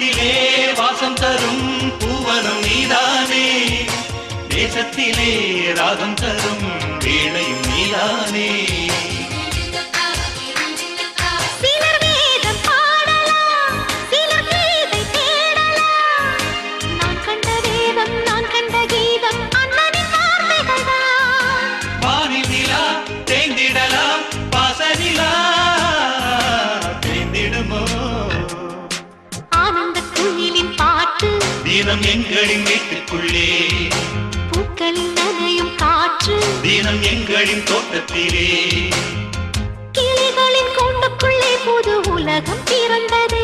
வாசத்திலே வாசம் தரும் பூவனம் நீதானே, தேசத்திலே ராகம் தரும் வீணையும் நீதானே. தினம் எங்களின் வீட்டுக்குள்ளே பூக்களின் நனையும் காற்று, தினம் எங்களின் தோட்டத்திலே கிளிகளின் கூண்டுக்குள்ளே புது உலகம் பிறந்தது.